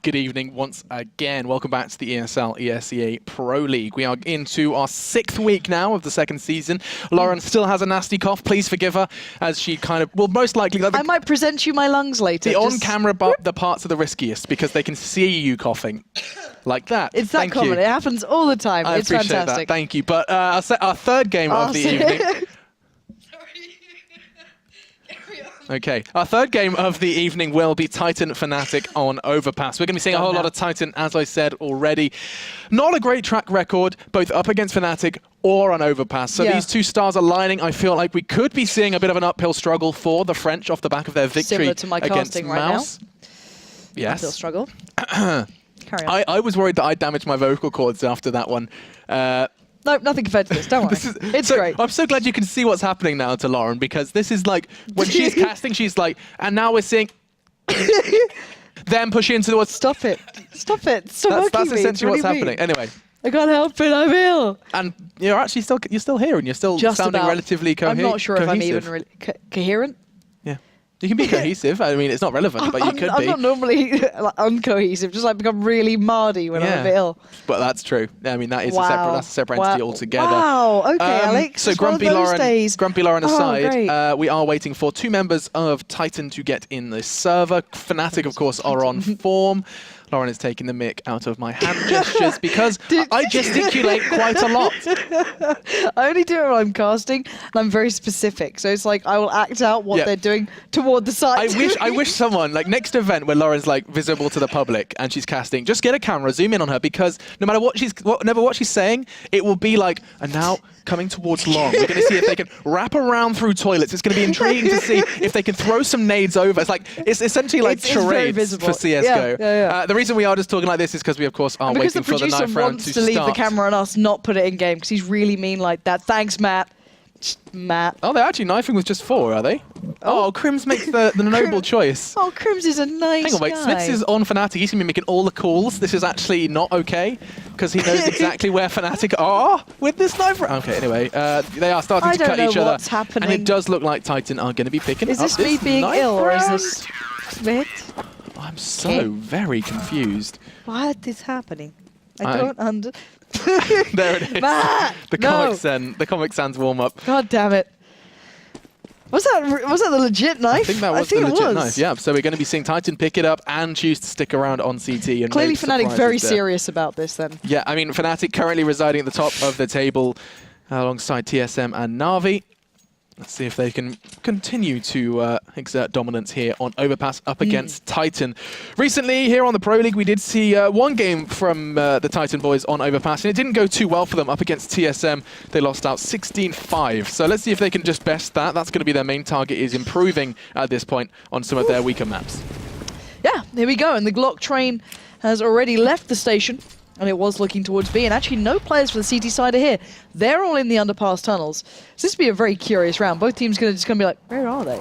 Good evening once again. Welcome back to the ESL ESEA Pro League. We are into our 6th week now of the 2nd season. Lauren still has a nasty cough. Please forgive her, as she kind of, well, most likely... I might present you my lungs later. The on-camera the parts are the riskiest because they can see you coughing. Like that. It's that common. It happens all the time. I appreciate fantastic. That. Thank you. But our third game of the evening... Okay, our third game of the evening will be Titan Fnatic on Overpass. We're going to be seeing a whole lot of Titan, as I said already. Not a great track record, both up against Fnatic or on Overpass. So these two stars aligning, I feel like we could be seeing a bit of an uphill struggle for the French off the back of their victory Similar to my against casting Mouse. Right now. Yes. Uphill struggle. Carry on. I was worried that I damaged my vocal cords after that one. No, nothing compared to this. Don't worry. It's great. I'm so glad you can see what's happening now to Lauren, because this is like, when she's casting, she's like, and now we're seeing them push into the... Stop it. Stop it. Stop That's essentially what's happening. Anyway. I can't help it, I'm ill. And you're actually still here, and you're still sounding relatively cohesive. I'm not sure if I'm even really coherent. Yeah. You can be cohesive. I mean, it's not relevant, but you could be. I'm not normally like, uncohesive, just like become really mardy when I'm a bit ill. But that's true. I mean, that is a separate entity altogether. Wow, okay, Alex. So Grumpy Lauren aside, we are waiting for 2 members of Titan to get in the server. Fnatic, of course, are on form. Lauren is taking the mick out of my hand gestures because I gesticulate quite a lot. I only do it when I'm casting, and I'm very specific. So it's like I will act out what they're doing toward the side. I wish someone, like next event where Lauren's like visible to the public and she's casting, just get a camera, zoom in on her, because no matter what she's saying, it will be like, and now coming towards Long. We're going to see if they can wrap around through toilets. It's going to be intriguing to see if they can throw some nades over. It's essentially like charades for CSGO. The reason we are just talking like this is because we, of course, are waiting for the knife round to start. Because the producer wants to leave the camera on us, not put it in game, because he's really mean like that. Thanks, Matt. Matt. Oh, they're actually knifing with just 4, are they? Oh, Crims makes the noble choice. Oh, Crims is a nice Hang on, wait. guy. Smiths is on Fnatic. He's going to be making all the calls. This is actually not okay, because he knows exactly where Fnatic are with this knife round. Okay, anyway, they are starting to cut each other. What's happening. And it does look like Titan are going to be picking up this Is this me being ill, or is this Smith? I'm so very confused. What is happening? I don't understand. There it is. Matt, the Comic Sans warm-up. God damn it. Was that the legit knife? I think that was the legit knife, yeah. So we're going to be seeing Titan pick it up and choose to stick around on CT. And clearly Fnatic very serious about this then. Yeah, I mean, Fnatic currently residing at the top of the table alongside TSM and Na'Vi. Let's see if they can continue to exert dominance here on Overpass up against Titan. Recently, here on the Pro League, we did see one game from the Titan boys on Overpass, and it didn't go too well for them up against TSM. They lost out 16-5. So let's see if they can just best that. That's going to be their main target, is improving at this point on some of their weaker maps. Yeah, here we go. And the Glock train has already left the station. And it was looking towards B, and actually no players for the CT side are here. They're all in the underpass tunnels. So this will be a very curious round. Both teams are just going to be like, where are they?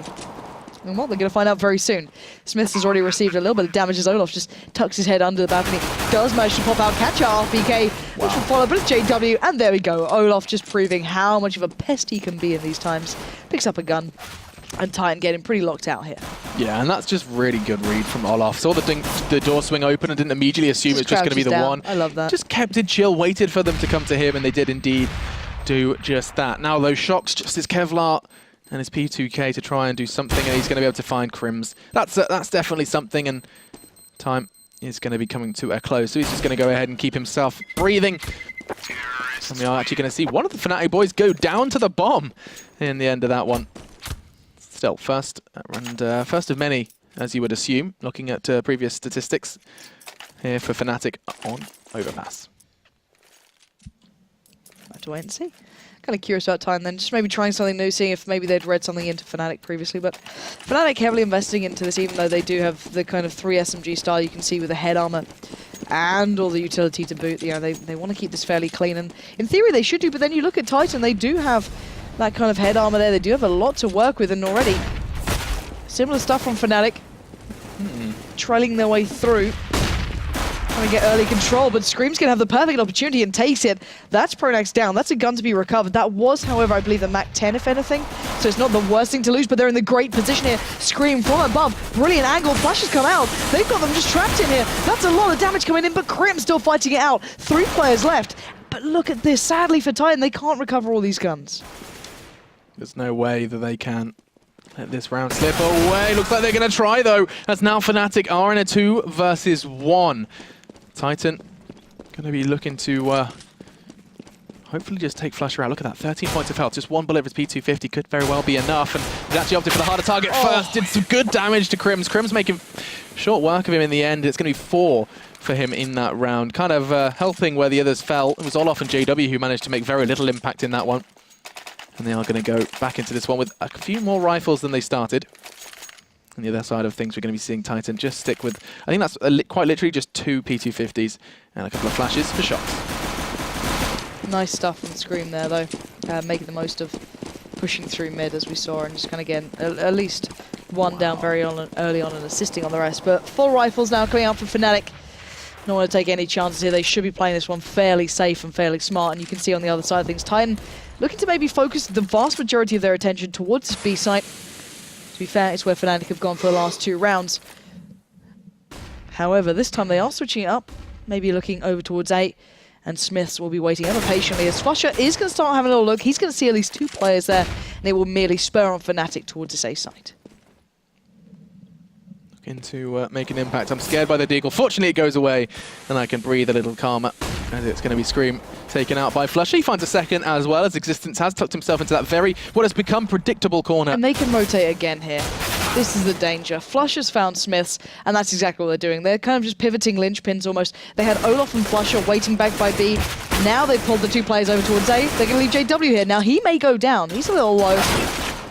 And well, they're going to find out very soon. Smith has already received a little bit of damage as Olaf just tucks his head under the balcony. Does manage to pop out, catch our RPK, which will follow, but it's JW, and there we go. Olaf just proving how much of a pest he can be in these times. Picks up a gun. And Titan getting pretty locked out here. Yeah, and that's just really good read from Olaf. Saw the door swing open and didn't immediately assume it was just going to be the one. I love that. Just kept it chill, waited for them to come to him, and they did indeed do just that. Now those shocks, just his Kevlar and his P2K to try and do something, and he's going to be able to find Crims. That's definitely something, and time is going to be coming to a close. So he's just going to go ahead and keep himself breathing. And we are actually going to see one of the Fnatic boys go down to the bomb in the end of that one. Still, first of many, as you would assume, looking at previous statistics here for Fnatic on Overpass. Have to wait and see. Kind of curious about Titan then, just maybe trying something new, seeing if maybe they'd read something into Fnatic previously. But Fnatic heavily investing into this, even though they do have the kind of 3 SMG style you can see with the head armor and all the utility to boot. You know, they want to keep this fairly clean, and in theory they should do. But then you look at Titan, they do have that kind of head armor there. They do have a lot to work with, and already similar stuff from Fnatic. Trailing their way through. Trying to get early control, but Scream's going to have the perfect opportunity and takes it. That's Pronax down. That's a gun to be recovered. That was, however, I believe the Mac 10, if anything. So it's not the worst thing to lose, but they're in the great position here. Scream from above. Brilliant angle. Flashes come out. They've got them just trapped in here. That's a lot of damage coming in, but Crim still fighting it out. 3 players left. But look at this. Sadly for Titan, they can't recover all these guns. There's no way that they can let this round slip away. Looks like they're going to try, though. As now Fnatic are in a 2 versus 1. Titan going to be looking to hopefully just take Flusher out. Look at that, 13 points of health. Just 1 bullet with P250 could very well be enough. And he's actually opted for the harder target first. Did some good damage to Crims. Crims making short work of him in the end. It's going to be 4 for him in that round. Kind of helping where the others fell. It was Olaf and JW who managed to make very little impact in that one. And they are going to go back into this one with a few more rifles than they started. On the other side of things, we're going to be seeing Titan just stick with, I think that's quite literally just 2 P250s and a couple of flashes for shots. Nice stuff from Scream there, though. Making the most of pushing through mid, as we saw, and just kind of getting at least 1 down very early on and assisting on the rest. But 4 rifles now coming out from Fnatic. Don't want to take any chances here. They should be playing this one fairly safe and fairly smart. And you can see on the other side of things, Titan looking to maybe focus the vast majority of their attention towards this B site. To be fair, it's where Fnatic have gone for the last 2 rounds. However, this time they are switching it up, maybe looking over towards A, and Smiths will be waiting ever patiently as Flusher is going to start having a little look. He's going to see at least 2 players there, and it will merely spur on Fnatic towards this A site. Looking to make an impact. I'm scared by the deagle. Fortunately, it goes away, and I can breathe a little calmer. As it's going to be Scream taken out by Flusher. He finds a second as well, as Existence has tucked himself into that what has become predictable corner. And they can rotate again here. This is the danger. Flusher's found Smiths, and that's exactly what they're doing. They're kind of just pivoting linchpins almost. They had Olaf and Flusher waiting back by B. Now they've pulled the 2 players over towards A. They're going to leave JW here. Now he may go down. He's a little low.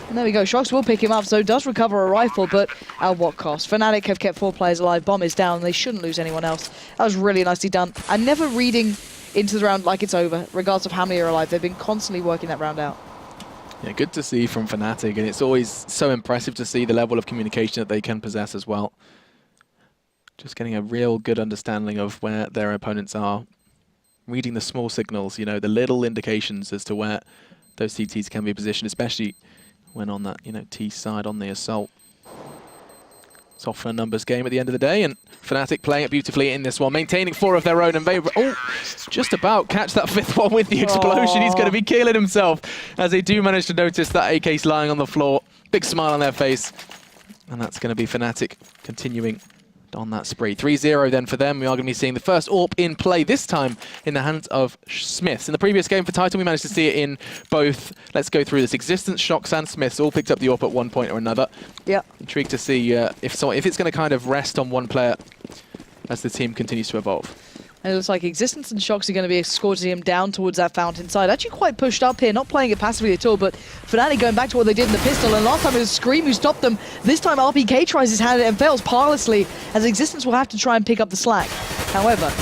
And there we go. Shocks will pick him up, so does recover a rifle, but at what cost? Fnatic have kept 4 players alive. Bomb is down, and they shouldn't lose anyone else. That was really nicely done. And never reading into the round like it's over, regardless of how many are alive. They've been constantly working that round out. Yeah, good to see from Fnatic, and it's always so impressive to see the level of communication that they can possess as well. Just getting a real good understanding of where their opponents are. Reading the small signals, you know, the little indications as to where those CTs can be positioned, especially when on that, you know, T side on the assault. It's often a numbers game at the end of the day, and Fnatic playing it beautifully in this one, maintaining 4 of their own, and they just about catch that 5th one with the explosion. He's going to be killing himself as they do manage to notice that AK's lying on the floor. Big smile on their face, and that's going to be Fnatic continuing on that spree. 3-0 then for them. We are going to be seeing the first AWP in play, this time in the hands of Smiths. In the previous game for Titan, we managed to see it in both, let's go through this, Existence, Shocks and Smiths all picked up the AWP at one point or another. Yeah. Intrigued to see if it's going to kind of rest on one player as the team continues to evolve. And it looks like Existence and Shocks are going to be escorting him down towards that fountain side. Actually quite pushed up here, not playing it passively at all, but Fnatic going back to what they did in the pistol. And last time it was Scream who stopped them. This time RPK tries his hand and fails parlously, as Existence will have to try and pick up the slack. However,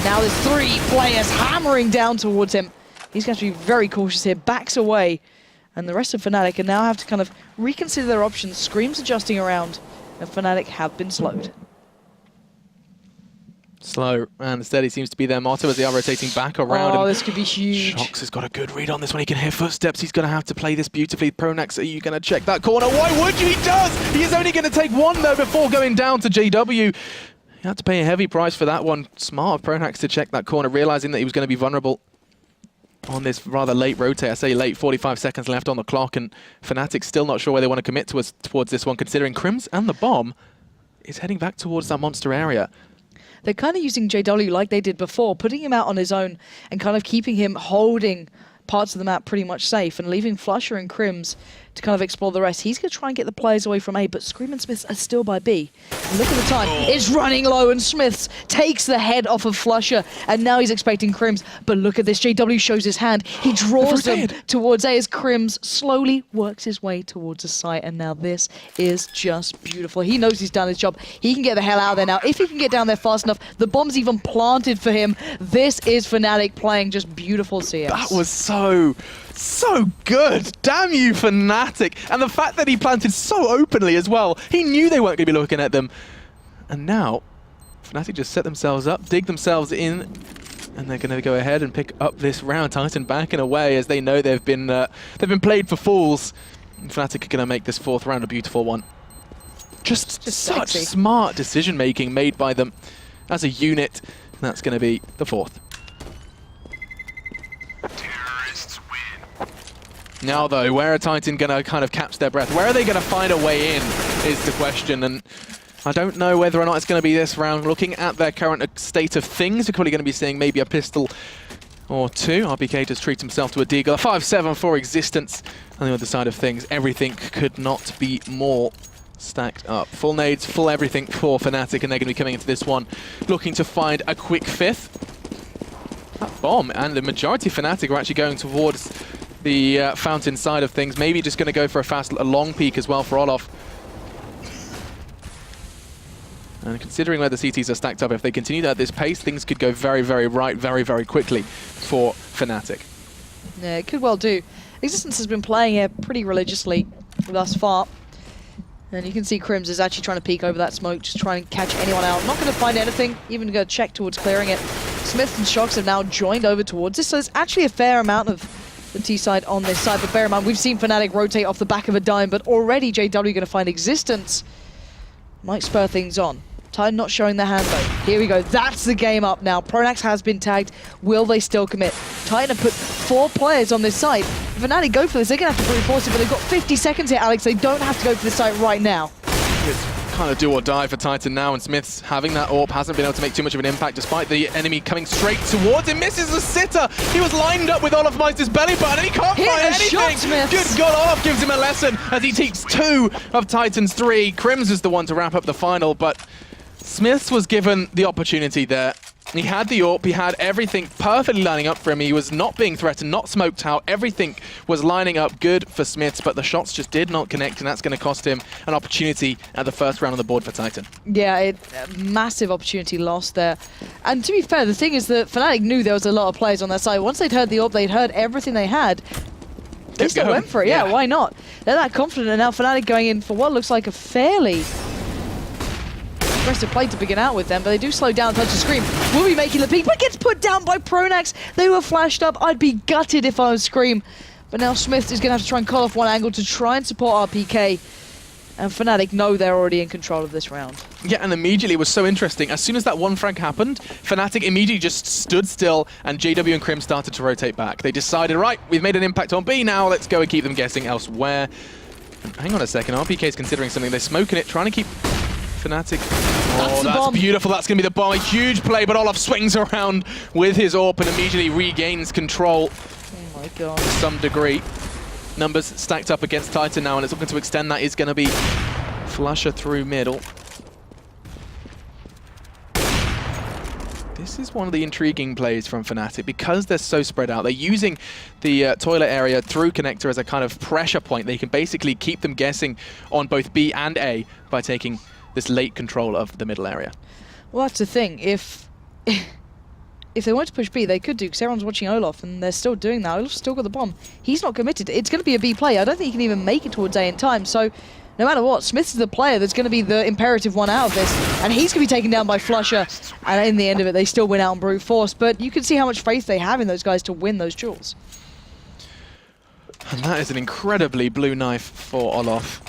now there's 3 players hammering down towards him. He's going to be very cautious here, backs away. And the rest of Fnatic can now have to kind of reconsider their options. Scream's adjusting around, and Fnatic have been slowed. Slow and steady seems to be their motto as they are rotating back around. Oh, this could be huge. Shocks has got a good read on this one. He can hear footsteps. He's going to have to play this beautifully. Pronax, are you going to check that corner? Why would you? He does! He is only going to take 1, though, before going down to JW. He had to pay a heavy price for that one. Smart of Pronax to check that corner, realizing that he was going to be vulnerable on this rather late rotate. I say late, 45 seconds left on the clock, and Fnatic still not sure where they want to commit towards this one, considering Crims and the bomb is heading back towards that monster area. They're kind of using JW like they did before, putting him out on his own and kind of keeping him holding parts of the map pretty much safe and leaving Flusher and Crims to kind of explore the rest. He's going to try and get the players away from A, but Scream and Smiths are still by B. And look at the time. It's running low, and Smiths takes the head off of Flusher, and now he's expecting Crims. But look at this. JW shows his hand. He draws them towards A as Crims slowly works his way towards the site, and now this is just beautiful. He knows he's done his job. He can get the hell out of there now. If he can get down there fast enough, the bomb's even planted for him. This is Fnatic playing just beautiful CS. That was so good. Damn you, Fnatic. And the fact that he planted so openly as well. He knew they weren't going to be looking at them. And now, Fnatic just set themselves up, dig themselves in, and they're going to go ahead and pick up this round. Titan backing away as they know they've been played for fools. And Fnatic are going to make this fourth round a beautiful one. Just such sexy. smart decision making made by them as a unit. And that's going to be the fourth. Now though, where are Titan going to kind of catch their breath? Where are they going to find a way in is the question. And I don't know whether or not it's going to be this round. Looking at their current state of things, we're probably going to be seeing maybe a pistol or two. RBK just treats himself to a deagle. 5-7 for existence. On the other side of things, everything could not be more stacked up. Full nades, full everything for Fnatic, and they're going to be coming into this one looking to find a quick fifth. That bomb, and the majority of Fnatic are actually going towards the fountain side of things. Maybe just going to go for a long peek as well for Olof. And considering where the CTs are stacked up, if they continue at this pace, things could go very, very right, very, very quickly for Fnatic. Yeah, it could well do. Existence has been playing here pretty religiously thus far. And you can see Crims is actually trying to peek over that smoke, just trying to catch anyone out. Not going to find anything, even going to check towards clearing it. Smith and Shox have now joined over towards this, so there's actually a fair amount of the T side on this side. But bear in mind, we've seen Fnatic rotate off the back of a dime, but already JW going to find Existence. Might spur things on. Titan not showing their hand though. Here we go. That's the game up now. Pronax has been tagged. Will they still commit? Titan have put 4 players on this site. If Fnatic go for this, they're going to have to brute force it, but they've got 50 seconds here, Alex. They don't have to go for this site right now. It's kind of do or die for Titan now, and Smith's having that AWP hasn't been able to make too much of an impact despite the enemy coming straight towards him. Misses the sitter. He was lined up with Olaf Meister's belly button and he can't find anything. Shot, Smith. Good God, Olaf gives him a lesson as he takes 2 of Titan's 3. Crims is the one to wrap up the final, but Smiths was given the opportunity there. He had the AWP, he had everything perfectly lining up for him. He was not being threatened, not smoked out. Everything was lining up good for Smiths, but the shots just did not connect, and that's going to cost him an opportunity at the first round on the board for Titan. Yeah, massive opportunity lost there. And to be fair, the thing is that Fnatic knew there was a lot of players on their side. Once they'd heard the AWP, they'd heard everything they had. They still went for it, yeah, why not? They're that confident, and now Fnatic going in for what looks like a fairly aggressive play to begin out with them, but they do slow down, touch the screen. Will be making the peak, but gets put down by Pronax. They were flashed up. I'd be gutted if I was Scream. But now Smith is going to have to try and call off one angle to try and support RPK. And Fnatic know they're already in control of this round. Yeah, and immediately it was so interesting. As soon as that one frag happened, Fnatic immediately just stood still, and JW and Crim started to rotate back. They decided, right, we've made an impact on B now, let's go and keep them guessing elsewhere. And hang on a second, RPK is considering something. They're smoking it, trying to keep Fnatic. Oh, that's beautiful. That's going to be the bomb. A huge play, but Olaf swings around with his AWP and immediately regains control. Oh my God. To some degree. Numbers stacked up against Titan now, and it's looking to extend. That is going to be Flusher through middle. This is one of the intriguing plays from Fnatic because they're so spread out. They're using the toilet area through connector as a kind of pressure point. They can basically keep them guessing on both B and A by taking this late control of the middle area. Well, that's the thing. If they wanted to push B, they could do, because everyone's watching Olaf, and they're still doing that. Olaf's still got the bomb. He's not committed. It's going to be a B play. I don't think he can even make it towards A in time. So no matter what, Smith is the player that's going to be the imperative one out of this, and he's going to be taken down by Flusher. And in the end of it, they still win out on brute force. But you can see how much faith they have in those guys to win those duels. And that is an incredibly blue knife for Olaf.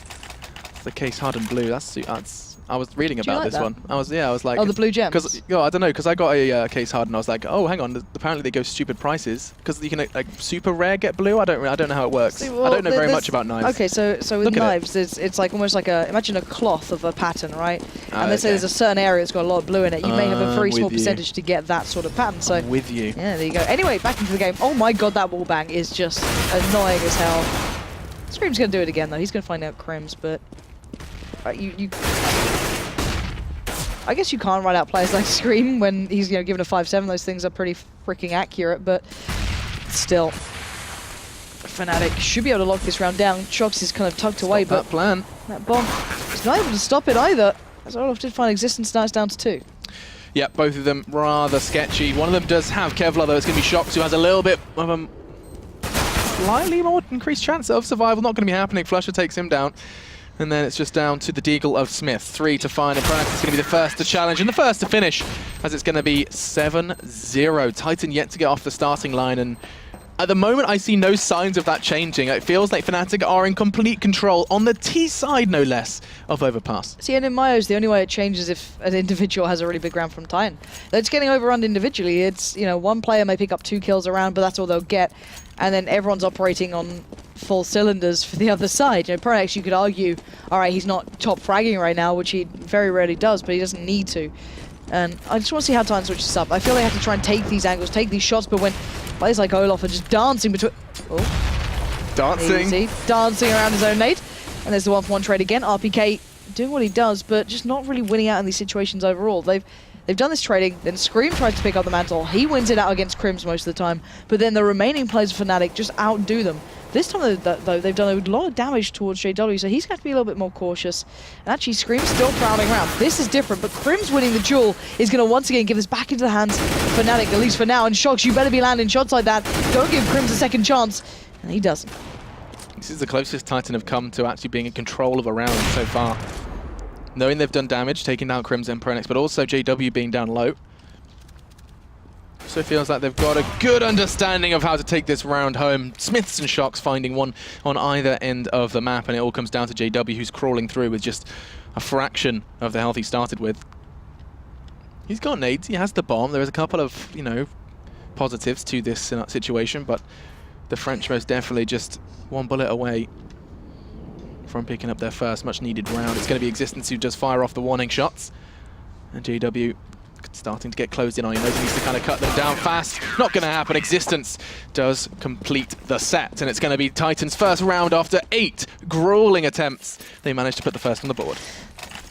The case hardened blue. That's I was reading about this one. I was like, oh, the blue gems. Because I don't know, because I got a case hardened. I was like, oh, hang on. Apparently they go stupid prices because you can like super rare get blue. I don't know how it works. See, well, I don't know very much about knives. Okay, so with knives, it's like almost like imagine a cloth of a pattern, right? And they say there's a certain area that's got a lot of blue in it. You may have a very small percentage to get that sort of pattern. So I'm with you. Yeah, there you go. Anyway, back into the game. Oh my God, that wallbang is just annoying as hell. Scream's gonna do it again though. He's gonna find out Crims, but I guess you can't write out players like Scream when he's given a 5-7. Those things are pretty freaking accurate, but still, Fnatic should be able to lock this round down. Shox is kind of tucked away, but that bomb is not able to stop it either. As Olaf did find Existence, now it's down to 2. Yeah, both of them rather sketchy. One of them does have Kevlar, though. It's going to be Shox, who has a little bit of a slightly more increased chance of survival. Not going to be happening. Flusher takes him down. And then it's just down to the Deagle of Smith. 3 to find, and Fnatic is going to be the first to challenge and the first to finish, as it's going to be 7-0. Titan yet to get off the starting line, and at the moment I see no signs of that changing. It feels like Fnatic are in complete control, on the T side no less, of Overpass. See, and in my eyes, the only way it changes if an individual has a really big round from Titan. They're just getting overrun individually. It's, you know, one player may pick up 2 kills a round, but that's all they'll get. And then everyone's operating on full cylinders for the other side. You know, Pronex, you could argue, all right, he's not top fragging right now, which he very rarely does, but he doesn't need to. And I just want to see how Titan switches up. I feel they have to try and take these angles, take these shots, but when players like Olaf are just dancing between... Oh. Dancing. Easy. Dancing around his own nade. And there's the 1-for-1 trade again. RPK doing what he does, but just not really winning out in these situations overall. They've done this trading, then Scream tries to pick up the mantle. He wins it out against Crims most of the time, but then the remaining players of Fnatic just outdo them. This time, though, they've done a lot of damage towards JW, so he's got to be a little bit more cautious. And actually, Scream's still prowling around. This is different, but Crims winning the duel is going to once again give this back into the hands of Fnatic, at least for now. And Shox, you better be landing shots like that. Don't give Crims a second chance. And he doesn't. This is the closest Titan have come to actually being in control of a round so far. Knowing they've done damage, taking down Crims and Pronex, but also JW being down low. So it feels like they've got a good understanding of how to take this round home. Smiths and Shox finding one on either end of the map, and it all comes down to JW, who's crawling through with just a fraction of the health he started with. He's got nades, he has the bomb. There is a couple of, you know, positives to this situation, but the French most definitely just one bullet away from picking up their first much needed round. It's going to be Existence who does fire off the warning shots, and JW starting to get closed in on. He knows he needs to kind of cut them down fast. Not going to happen. Existence does complete the set, and it's going to be Titan's first round after 8 grueling attempts. They managed to put the first on the board.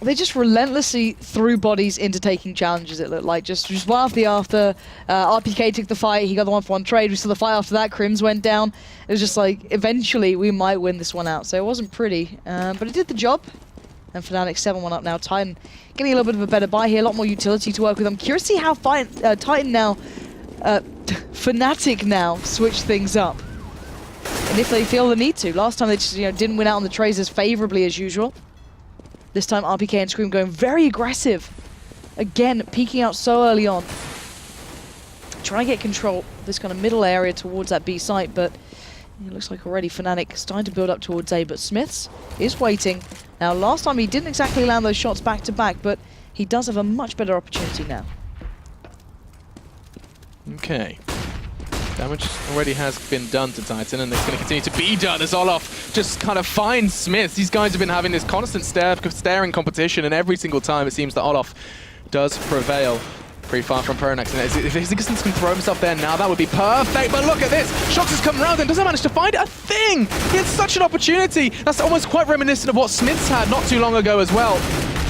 They just relentlessly threw bodies into taking challenges, it looked like. Just one after RPK took the fight, he got the 1-for-1 trade. We saw the fight after that, Crims went down. It was just like, eventually we might win this one out. So it wasn't pretty, but it did the job. And Fnatic 7-1 up now. Titan getting a little bit of a better buy here, a lot more utility to work with. I'm curious to see how Titan now, Fnatic now, switch things up. And if they feel the need to. Last time they just didn't win out on the trades as favorably as usual. This time RPK and Scream going very aggressive. Again, peeking out so early on. Trying to get control of this kind of middle area towards that B site, but it looks like already Fnatic starting to build up towards A, but Smiths is waiting. Now, last time he didn't exactly land those shots back to back, but he does have a much better opportunity now. Okay. Damage already has been done to Titan, and it's going to continue to be done as Olaf just kind of finds Smith. These guys have been having this constant staring competition, and every single time it seems that Olaf does prevail. Pretty far from Pronex, and if Existence can throw himself there now, that would be perfect. But look at this! Shox has come round and doesn't manage to find a thing! He had such an opportunity! That's almost quite reminiscent of what Smiths had not too long ago as well.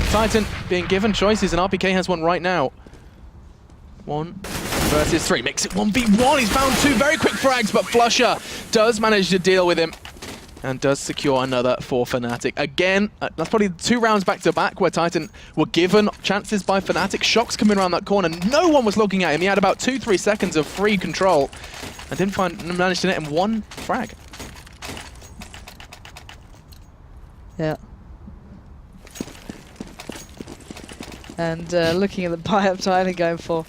Titan being given choices, and RPK has one right now. 1 versus 3. Makes it 1v1. He's found 2 very quick frags, but Flusher does manage to deal with him and does secure another for Fnatic. Again, that's probably 2 rounds back-to-back where Titan were given chances by Fnatic. Shox coming around that corner. No one was looking at him. He had about 2-3 seconds of free control and didn't manage to net him 1 frag. Yeah. And looking at the buy-up time and going for...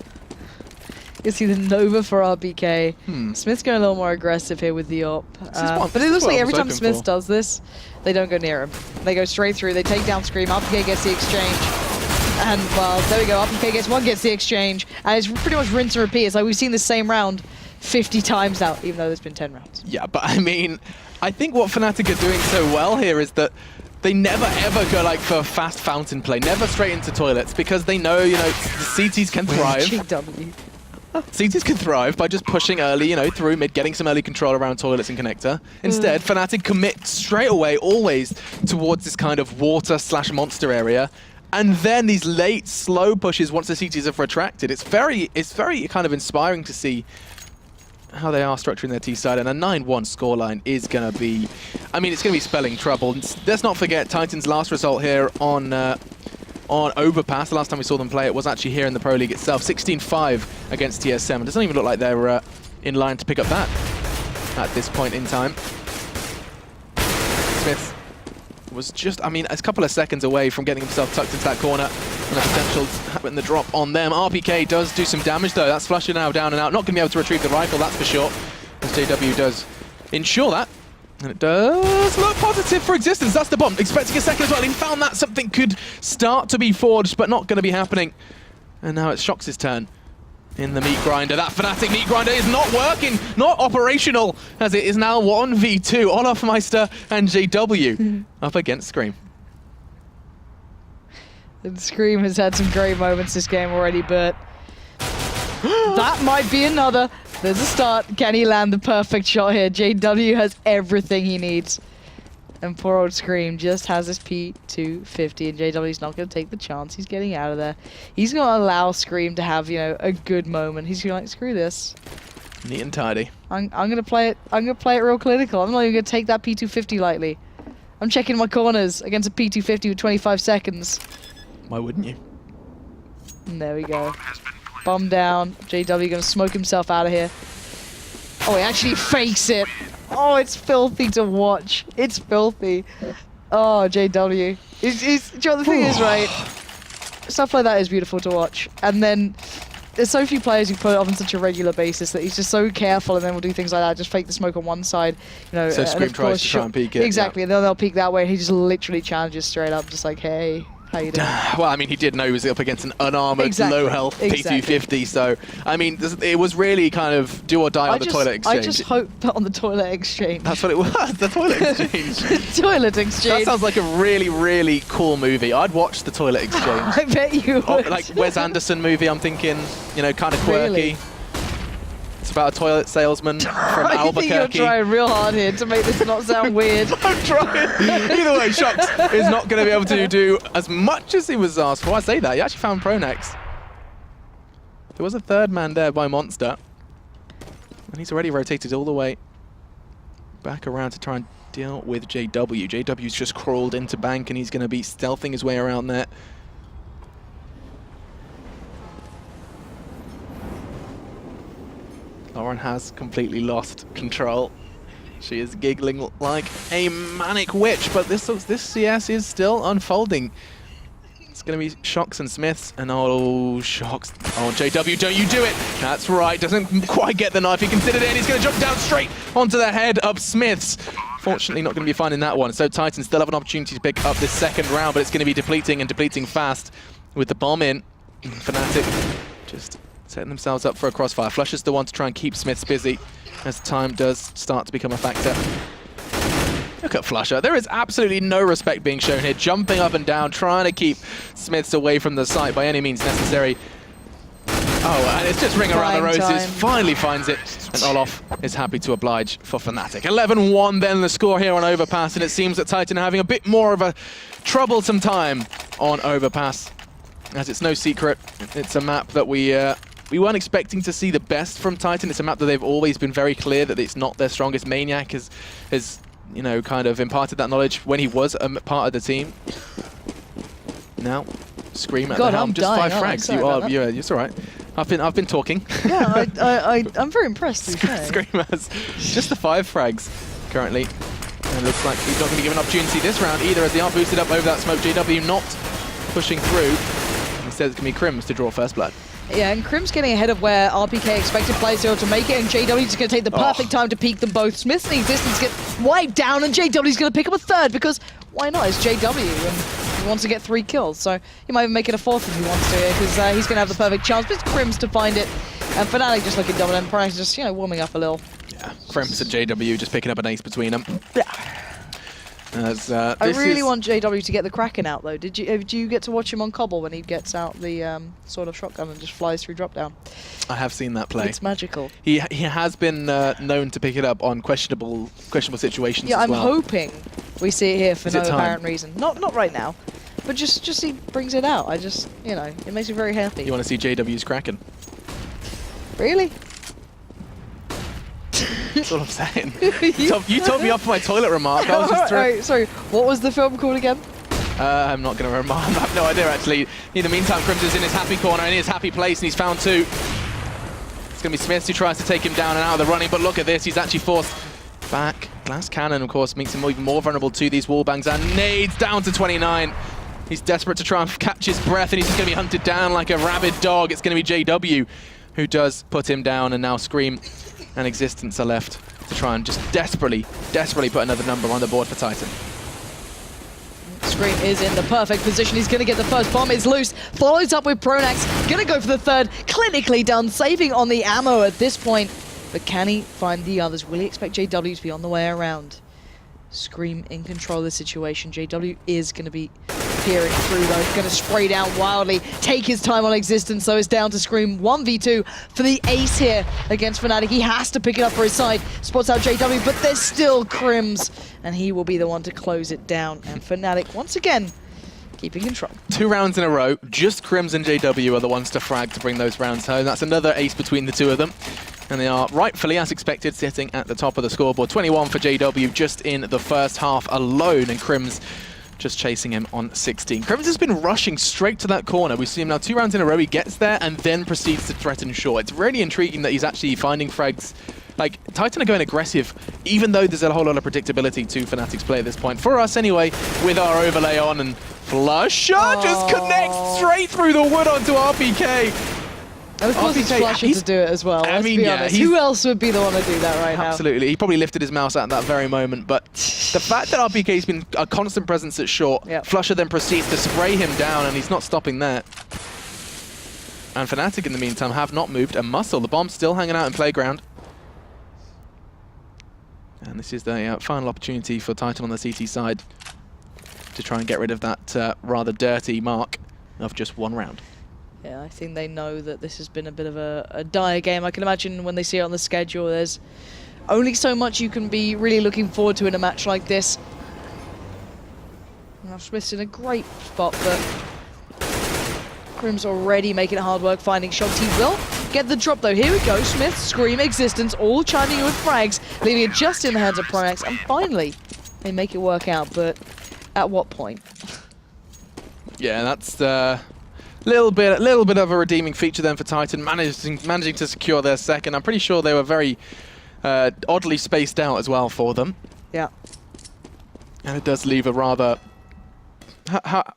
You can see the Nova for RPK. Smith's going a little more aggressive here with the op. But it looks like every time Smith does this, they don't go near him. They go straight through, they take down Scream, RPK gets the exchange. And, well, there we go, RPK gets the exchange. And it's pretty much rinse and repeat. It's like we've seen the same round 50 times now, even though there's been 10 rounds. Yeah, but I mean, I think what Fnatic are doing so well here is that they never ever go like for fast fountain play, never straight into toilets, because they know, the CTs can thrive. GW. CTs can thrive by just pushing early, through mid, getting some early control around toilets and connector. Instead, Fnatic commit straight away, always, towards this kind of water/monster area. And then these late, slow pushes once the CTs have retracted. It's very kind of inspiring to see how they are structuring their T side. And a 9-1 scoreline is going to be... I mean, it's going to be spelling trouble. Let's not forget Titan's last result here on Overpass. The last time we saw them play, it was actually here in the Pro League itself. 16-5 against TS7. It doesn't even look like they're in line to pick up that at this point in time. Smith was just, I mean, a couple of seconds away from getting himself tucked into that corner, and the potential to happen the drop on them. RPK does do some damage though. That's Flusher now down and out. Not going to be able to retrieve the rifle, that's for sure, as JW does ensure that. And it does look positive for existence. That's the bomb. Expecting a second as well. He found that something could start to be forged, but not going to be happening. And now it's Shox' turn in the meat grinder. That Fnatic meat grinder is not working, not operational, as it is now 1v2. Olafmeister and JW up against Scream. And Scream has had some great moments this game already, but that might be another. There's a start. Can he land the perfect shot here? JW has everything he needs. And poor old Scream just has his P250, and JW's not going to take the chance. He's getting out of there. He's going to allow Scream to have, you know, a good moment. He's going to like, screw this. Neat and tidy. I'm going to play it. I'm going to play it real clinical. I'm not even going to take that P250 lightly. I'm checking my corners against a P250 with 25 seconds. Why wouldn't you? And there we go. Bomb down. JW going to smoke himself out of here. Oh, he actually fakes it. Oh, it's filthy to watch. It's filthy. Oh, JW. Do you know what the thing is, right? Stuff like that is beautiful to watch. And then there's so few players who put it off on such a regular basis that he's just so careful, and then will do things like that. Just fake the smoke on one side, you know. So Scream tries to try and peek it. Exactly, and then they'll peek that way, and he just literally challenges straight up, just like, hey. How you doing? Well, I mean, he did know he was up against an unarmored, low-health P250, so, I mean, it was really kind of do or die on the toilet exchange. I just hope that on the toilet exchange. That's what it was, the toilet exchange. The toilet exchange. That sounds like a really, really cool movie. I'd watch the toilet exchange. I bet you would. Like Wes Anderson movie, I'm thinking, you know, kind of quirky. Really? It's about a toilet salesman from Albuquerque. I think you're trying real hard here to make this not sound weird. I'm trying. Either way, Shox is not going to be able to do as much as he was asked for. I say that. He actually found Pronex. There was a third man there by Monster. And he's already rotated all the way back around to try and deal with JW. JW's just crawled into bank, and he's going to be stealthing his way around there. Lauren has completely lost control. She is giggling like a manic witch, but this CS is still unfolding. It's going to be Shox and Smiths, and oh, Shox. Oh, JW, don't you do it. That's right, doesn't quite get the knife. He considered it, and he's going to jump down straight onto the head of Smiths. Fortunately, not going to be finding that one. So Titan still have an opportunity to pick up this second round, but it's going to be depleting, and depleting fast with the bomb in. Fnatic just setting themselves up for a crossfire. Flusher's the one to try and keep Smiths busy as time does start to become a factor. Look at Flusher. There is absolutely no respect being shown here. Jumping up and down, trying to keep Smiths away from the site by any means necessary. Oh, and it's just Ring Around the Roses. Finally finds it. And Olaf is happy to oblige for Fnatic. 11-1 then the score here on Overpass. And it seems that Titan are having a bit more of a troublesome time on Overpass. As it's no secret, it's a map that we weren't expecting to see the best from Titan. It's a map that they've always been very clear that it's not their strongest. Maniac has you know, kind of imparted that knowledge when he was a part of the team. Now, Scream at the helm. Just 5 frags. You are, yeah, it's all right. I've been talking. Yeah, I'm very impressed. Scream has just the 5 frags currently. And it looks like he's not going to be given an opportunity this round either, as they are boosted up over that smoke. JW not pushing through. Instead, it's going to be Crims to draw first blood. Yeah, and Crim's getting ahead of where RPK expected players to make it, and JW's just going to take the perfect time to peek them both. Smith's in existence get wiped down, and JW's going to pick up a third, because why not? It's JW, and he wants to get 3 kills, so he might even make it a 4th if he wants to, because he's going to have the perfect chance. But it's Crims to find it, and Fnatic just looking dominant. Price just, you know, warming up a little. Yeah, Crims and JW just picking up an ace between them. Yeah. I really want JW to get the Kraken out, though. Do you get to watch him on Cobble when he gets out the sort of shotgun and just flies through drop down? I have seen that play. It's magical. He has been known to pick it up on questionable situations. Yeah, as well. I'm hoping we see it here for no time? apparent reason. Not right now, but just he brings it out. I just, you know, it makes me very happy. You want to see JW's Kraken? Really? That's what I'm saying. You told me off for my toilet remark. I was just right, sorry, what was the film called again? I'm not going to remark. I have no idea, actually. In the meantime, Crims is in his happy corner, in his happy place, and he's found 2. It's going to be Smiths who tries to take him down and out of the running, but look at this. He's actually forced back. Glass Cannon, of course, makes him even more vulnerable to these wallbangs, and nades down to 29. He's desperate to try and catch his breath, and he's just going to be hunted down like a rabid dog. It's going to be JW who does put him down, and now Scream and Existence are left to try and just desperately put another number on the board for Titan. Scream is in the perfect position. He's going to get the first bomb. It's loose. Follows up with Pronax. Going to go for the third. Clinically done. Saving on the ammo at this point. But can he find the others? Will he expect JW to be on the way around? Scream in control of the situation. JW is going to be peering through though. He's going to spray down wildly. Take his time on Existence. So it's down to Scream. 1v2 for the ace here against Fnatic. He has to pick it up for his side. Spots out JW, but there's still Crims. And he will be the one to close it down. And Fnatic, once again, keeping control. 2 rounds in a row. Just Crims and JW are the ones to frag to bring those rounds home. That's another ace between the two of them. And they are rightfully, as expected, sitting at the top of the scoreboard. 21 for JW just in the first half alone, and Crims just chasing him on 16. Crims has been rushing straight to that corner. We see him now 2 rounds in a row. He gets there and then proceeds to threaten short. It's really intriguing that he's actually finding frags. Like, Titan are going aggressive, even though there's a whole lot of predictability to Fnatic's play at this point. For us, anyway, with our overlay on, and Flusher just connects straight through the wood onto RPK. And of course, it's Flusher to do it as well. Let's be honest. Who else would be the one to do that right now? Absolutely. He probably lifted his mouse at that very moment. But the fact that RPK's been a constant presence at short, Flusher then proceeds to spray him down, and he's not stopping there. And Fnatic, in the meantime, have not moved a muscle. The bomb's still hanging out in playground. And this is the final opportunity for Titan on the CT side to try and get rid of that rather dirty mark of just 1 round. Yeah, I think they know that this has been a bit of a dire game. I can imagine when they see it on the schedule, there's only so much you can be really looking forward to in a match like this. Now Smith's in a great spot, but Grim's already making it hard work finding shots. He will get the drop though. Here we go. Smith, Scream, Existence, all chiming in with frags, leaving it just in the hands of Pronax. And finally, they make it work out, but at what point? Yeah, that's little bit of a redeeming feature then for Titan, managing to secure their second. I'm pretty sure they were very oddly spaced out as well for them. Yeah. And it does leave a rather...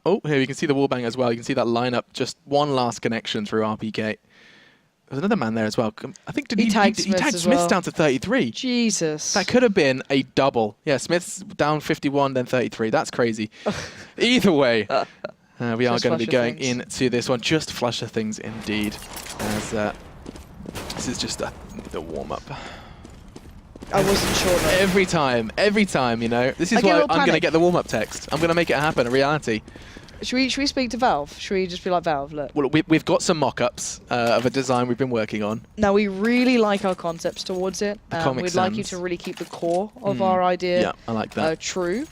oh, here you can see the wallbang as well. You can see that lineup, just one last connection through RPK. There's another man there as well. I think he tagged Smith down to 33. Jesus. That could have been a double. Yeah, Smith's down 51, then 33. That's crazy. Either way. We are going to be going into this one. Just Flusher things indeed. As this is just the warm-up. I wasn't sure though. Every time, you know. This is why I'm going to get the warm-up text. I'm going to make it happen, a reality. Should we speak to Valve? Should we just be like, Valve, look? Well, we've got some mock-ups of a design we've been working on. Now, we really like our concepts towards it. We'd like you to really keep the core of our idea yeah, I like that. True.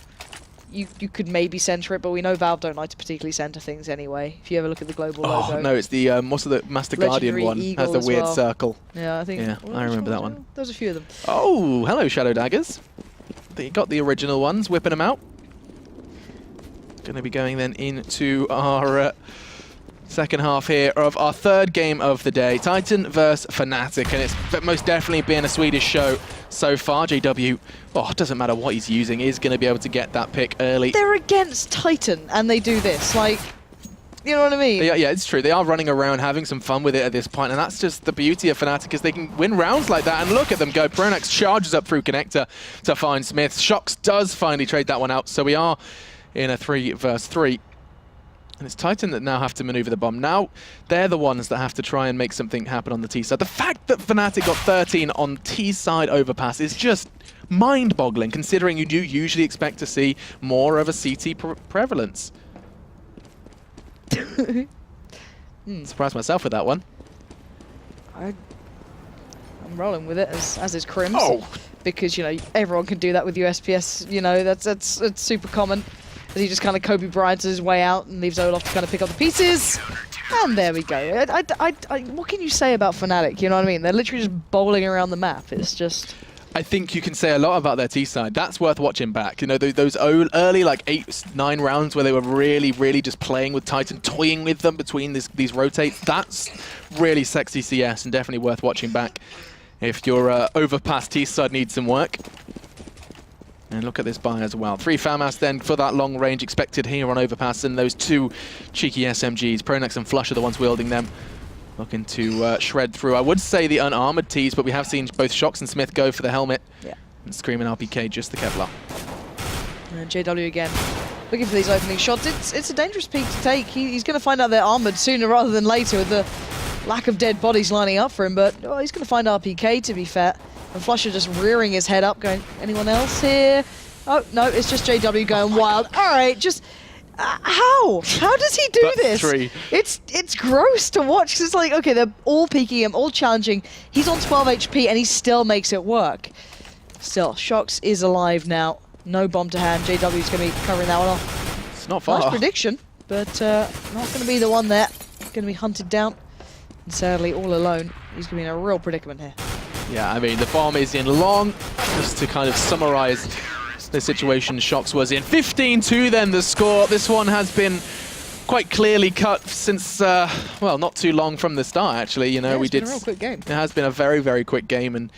You could maybe center it, but we know Valve don't like to particularly center things anyway. If you ever look at the global logo. No, it's the what's the Master Guardian one? Eagle has the weird circle. Yeah, I think. Yeah, I remember that one. There's a few of them. Oh, hello, Shadow Daggers. You got the original ones, whipping them out. Going to be going then into our second half here of our third game of the day. Titan versus Fnatic, and it's most definitely been a Swedish show so far. JW, it doesn't matter what he's using, is going to be able to get that pick early. They're against Titan, and they do this. Like, you know what I mean? Yeah, it's true. They are running around, having some fun with it at this point, and that's just the beauty of Fnatic, is they can win rounds like that, and look at them go. Pronax charges up through Connector to find Smith. Shox does finally trade that one out, so we are in a 3 versus 3. And it's Titan that now have to maneuver the bomb. Now, they're the ones that have to try and make something happen on the T side. The fact that Fnatic got 13 on T side overpass is just mind-boggling, considering you do usually expect to see more of a CT prevalence. Surprised myself with that one. I'm rolling with it, as is Crims. Because, you know, everyone can do that with USPS. You know, that's super common. As he just kind of Kobe Bryant's his way out and leaves Olaf to kind of pick up the pieces. And there we go. What can you say about Fnatic? You know what I mean? They're literally just bowling around the map. It's just... I think you can say a lot about their T side. That's worth watching back. You know, those early, like 8-9 rounds where they were really just playing with Titan, toying with them between these rotates. That's really sexy CS and definitely worth watching back if your Overpass T side needs some work. And look at this buy as well. 3 FAMAS then for that long range expected here on Overpass, and those 2 cheeky SMGs. Pronex and Flush are the ones wielding them. Looking to shred through. I would say the unarmored tees, but we have seen both Shox and Smith go for the helmet. Yeah. And Scream and RPK just the Kevlar. And JW again, looking for these opening shots. It's a dangerous peak to take. He's going to find out they're armored sooner rather than later with the lack of dead bodies lining up for him, but he's going to find RPK, to be fair. And Flusher just rearing his head up, going, anyone else here? Oh, no, it's just JW going wild. All right, just... how? How does he do this? 3. It's gross to watch, because it's like, okay, they're all peeking him, all challenging. He's on 12 HP, and he still makes it work. Still, Shox is alive now. No bomb to hand. JW's going to be covering that one off. It's not far. Nice prediction, but not going to be the one there. Going to be hunted down. And sadly, all alone. He's going to be in a real predicament here. Yeah, I mean, the bomb is in long. Just to kind of summarize the situation Shox was in. 15-2 then the score. This one has been quite clearly cut since, well, not too long from the start, actually. You know, yeah, it's been a real quick game. It has been a very, very quick game, and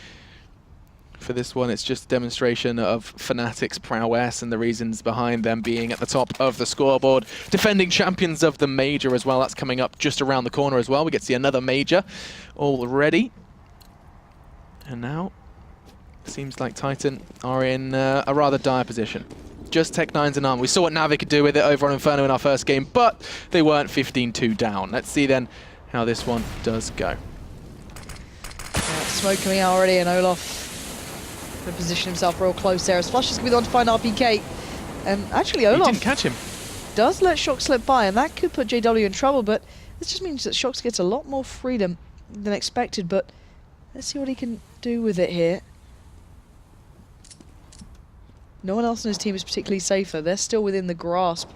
for this one, it's just a demonstration of Fnatic's prowess and the reasons behind them being at the top of the scoreboard. Defending champions of the major as well. That's coming up just around the corner as well. We get to see another major already. And now, seems like Titan are in a rather dire position. Just Tech9s and Arm. We saw what Navi could do with it over on Inferno in our first game, but they weren't 15-2 down. Let's see then how this one does go. Smoke coming out already, and Olaf going to position himself real close there. As Flush is going to be the one to find RPK. And actually, Olaf He didn't catch him. Does let Shox slip by, and that could put JW in trouble, but this just means that Shox gets a lot more freedom than expected, but let's see what he can do with it here. No one else in his team is particularly safe, though. They're still within the grasp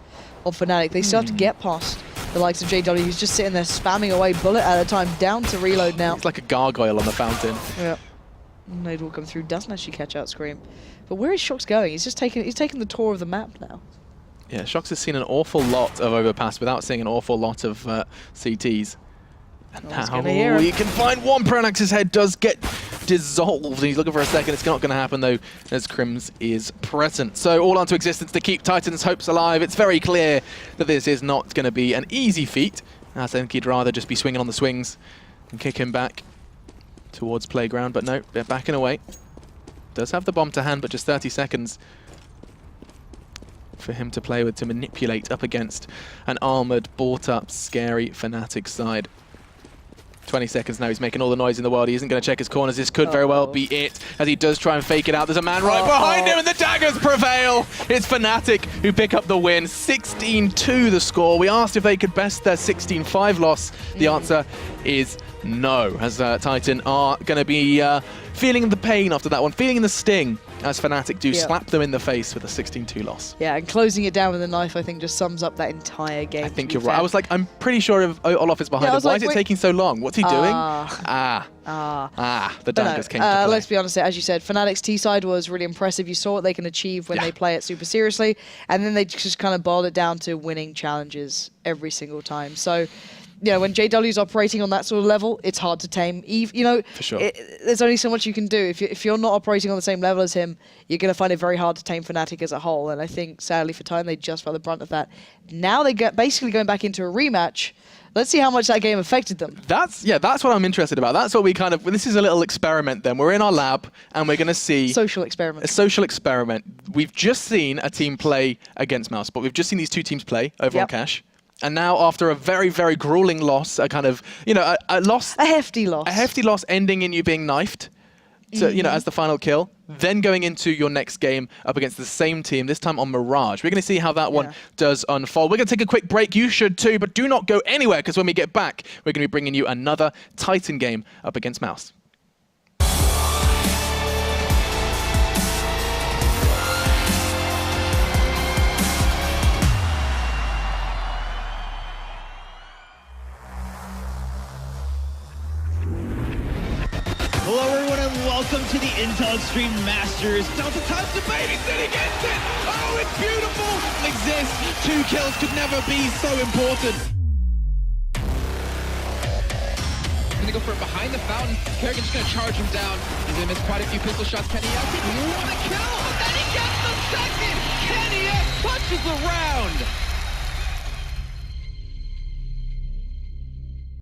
of Fnatic. They still have to get past the likes of JW, who's just sitting there spamming away bullet at a time, down to reload now. It's like a gargoyle on the fountain. Yeah. Nade will come through, doesn't actually catch out Scream. But where is Shox going? He's taking the tour of the map now. Yeah, Shox has seen an awful lot of Overpass without seeing an awful lot of CTs. And now you can find one. Pronax's head does get dissolved, and he's looking for a second. It's not going to happen, though, as Crims is present. So all onto existence to keep Titan's hopes alive. It's very clear that this is not going to be an easy feat. I think he'd rather just be swinging on the swings and kick him back towards Playground, but no, they're backing away. Does have the bomb to hand, but just 30 seconds for him to play with, to manipulate up against an armored, bought-up, scary Fnatic side. 20 seconds now, he's making all the noise in the world. He isn't going to check his corners. This could very well be it, as he does try and fake it out. There's a man right behind him, and the daggers prevail. It's Fnatic who pick up the win. 16-2 the score. We asked if they could best their 16-5 loss. The answer is no, as Titan are going to be feeling the pain after that one, feeling the sting, as Fnatic do slap them in the face with a 16-2 loss. Yeah, and closing it down with a knife, I think, just sums up that entire game. I think you're right. I was like, I'm pretty sure if Olaf is behind him. Why is it taking so long? What's he doing? The daggers came to play. Let's be honest, as you said, Fnatic's T-side was really impressive. You saw what they can achieve when they play it super seriously, and then they just kind of boiled it down to winning challenges every single time. So, you know, when JW's operating on that sort of level, it's hard to tame. You know, for sure. There's only so much you can do. If you're not operating on the same level as him, you're going to find it very hard to tame Fnatic as a whole. And I think, sadly for Time, they just felt the brunt of that. Now they get basically going back into a rematch. Let's see how much that game affected them. That's what I'm interested about. That's what we kind of, this is a little experiment then. We're in our lab and we're going to see... Social experiment. A social experiment. We've just seen a team play against Mouse, but we've just seen these two teams play over on Cash. And now, after a very, very grueling loss, a kind of, you know, a loss... A hefty loss. A hefty loss ending in you being knifed, to, you know, as the final kill. Then going into your next game up against the same team, this time on Mirage. We're going to see how that one does unfold. We're going to take a quick break. You should too, but do not go anywhere, because when we get back, we're going to be bringing you another Titan game up against Mouse. Hello everyone and welcome to the Intel Extreme Masters. Delta Time's debating sitting against it. Oh, it's beautiful. Exists. 2 kills could never be so important. Gonna go for it behind the fountain. Kerrigan's just gonna charge him down. He's gonna miss quite a few pistol shots. Can he one a kill? And then he gets the second. Kenny S touches the round.